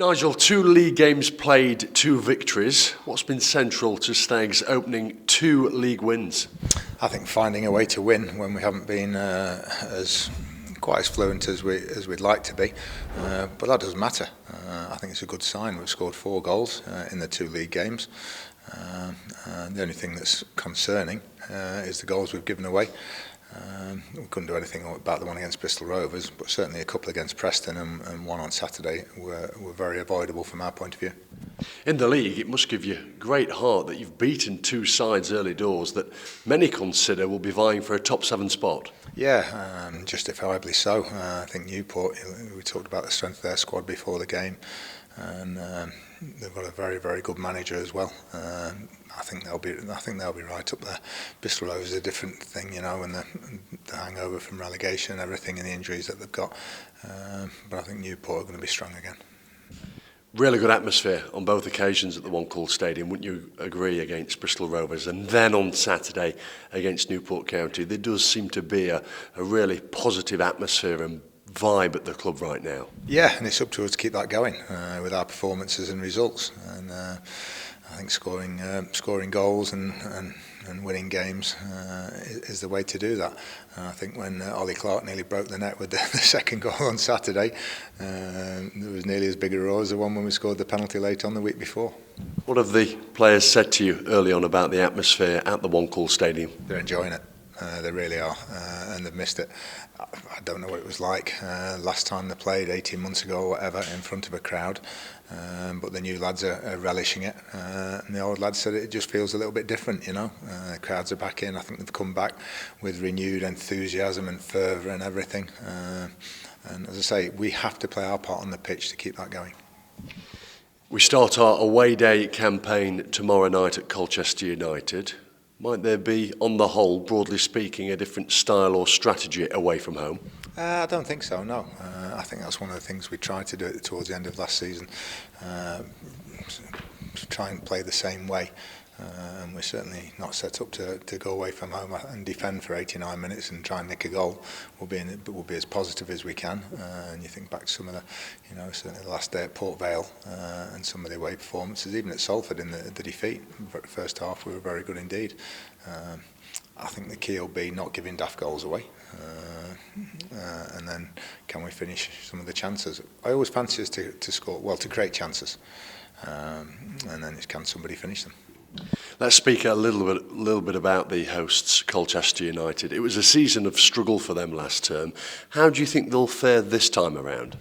Nigel, 2 league games played, 2 victories. What's been central to Stags opening 2 league wins? I think finding a way to win when we haven't been quite as fluent as we'd like to be, but that doesn't matter. I think it's a good sign. We've scored 4 goals in the 2 league games. The only thing that's concerning is the goals we've given away. We couldn't do anything about the one against Bristol Rovers, but certainly a couple against Preston and one on Saturday were very avoidable from our point of view. In the league, it must give you great heart that you've beaten 2 sides early doors that many consider will be vying for a top 7 spot. Yeah, justifiably so. I think Newport, we talked about the strength of their squad before the game, and they've got a very, very good manager as well. I think they'll be right up there. Bristol Rovers is a different thing, and the hangover from relegation and everything and the injuries that they've got. But I think Newport are going to be strong again. Really good atmosphere on both occasions at the One Call Stadium, wouldn't you agree, against Bristol Rovers and then on Saturday against Newport County? There does seem to be a really positive atmosphere and vibe at the club right now. Yeah, and it's up to us to keep that going with our performances and results. And I think scoring goals and winning games is the way to do that. I think when Clough nearly broke the net with the second goal on Saturday, it was nearly as big a roar as the one when we scored the penalty late on the week before. What have the players said to you early on about the atmosphere at the One Call Stadium? They're enjoying it. They really are, and they've missed it. I don't know what it was like last time they played 18 months ago or whatever in front of a crowd, but the new lads are relishing it, and the old lads said it just feels a little bit different, The crowds are back in. I think they've come back with renewed enthusiasm and fervour and everything, and as I say, we have to play our part on the pitch to keep that going. We start our away day campaign tomorrow night at Colchester United. Might there be, on the whole, broadly speaking, a different style or strategy away from home? I don't think so, no. I think that's one of the things we tried to do towards the end of last season. Try and play the same way. And we're certainly not set up to go away from home and defend for 89 minutes and try and nick a goal. We'll be as positive as we can. And you think back to some of the, certainly the last day at Port Vale and some of the away performances, even at Salford in the defeat. First half we were very good indeed. I think the key will be not giving daft goals away. And then can we finish some of the chances? I always fancy us to score, well, to create chances. And then can somebody finish them? Let's speak a little bit about the hosts, Colchester United. It was a season of struggle for them last term. How do you think they'll fare this time around?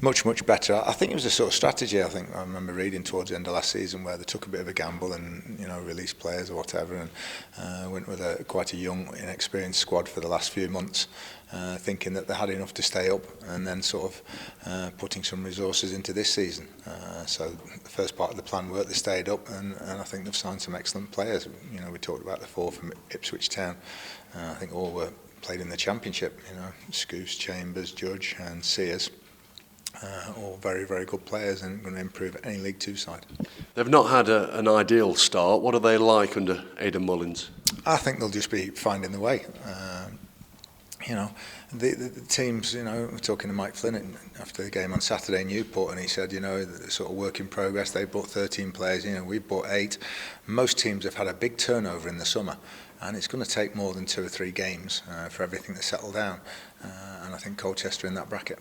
Much, much better. I think it was a sort of strategy. I remember reading towards the end of last season where they took a bit of a gamble and released players or whatever, and went with quite a young, inexperienced squad for the last few months, thinking that they had enough to stay up, and then sort of putting some resources into this season. So the first part of the plan worked. They stayed up, and I think they've signed some excellent players. We talked about the 4 from Ipswich Town. I think all were played in the Championship. Scouse, Chambers, Judge, and Sears. All very, very good players and going to improve any League 2 side. They've not had an ideal start. What are they like under Aidan Mullins? I think they'll just be finding the way. The teams, we're talking to Mike Flynn after the game on Saturday in Newport, and he said, the sort of work in progress. They bought 13 players, we've bought 8. Most teams have had a big turnover in the summer, and it's going to take more than 2 or 3 games for everything to settle down. And I think Colchester in that bracket.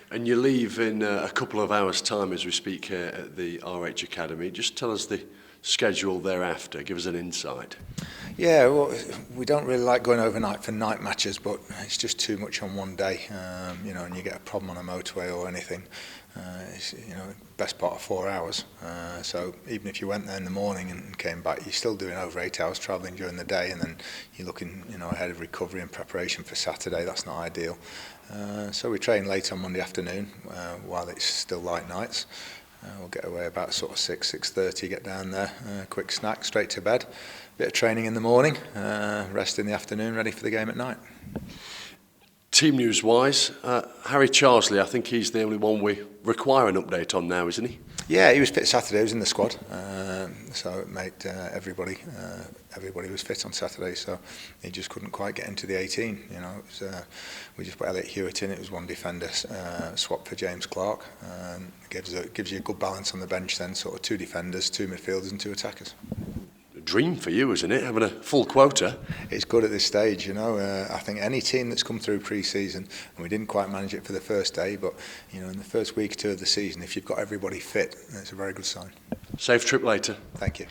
And you leave in a couple of hours' time as we speak here at the RH Academy. Just tell us the schedule thereafter. Give us an insight. Yeah, well, we don't really like going overnight for night matches, but it's just too much on one day. And you get a problem on a motorway or anything. It's best part of 4 hours. So even if you went there in the morning and came back, you're still doing over 8 hours travelling during the day, and then you're looking ahead of recovery and preparation for Saturday. That's not ideal. So we train late on Monday afternoon while it's still light nights. We'll get away about sort of 6:30, get down there, quick snack, straight to bed, bit of training in the morning, rest in the afternoon, ready for the game at night. Team news wise, Harry Charsley, I think he's the only one we require an update on now, isn't he? Yeah, he was fit Saturday, he was in the squad. so it made everybody was fit on Saturday. So he just couldn't quite get into the 18. You know, it was, we just put Elliot Hewitt in. It was one defender swapped for James Clough. Gives you a good balance on the bench then, sort of 2 defenders, 2 midfielders and 2 attackers. Dream for you, isn't it, having a full quota? It's good at this stage, you know. I think any team that's come through pre-season, and we didn't quite manage it for the first day, but you know, in the first week or 2 of the season, if you've got everybody fit, it's a very good sign. Safe trip later. Thank you.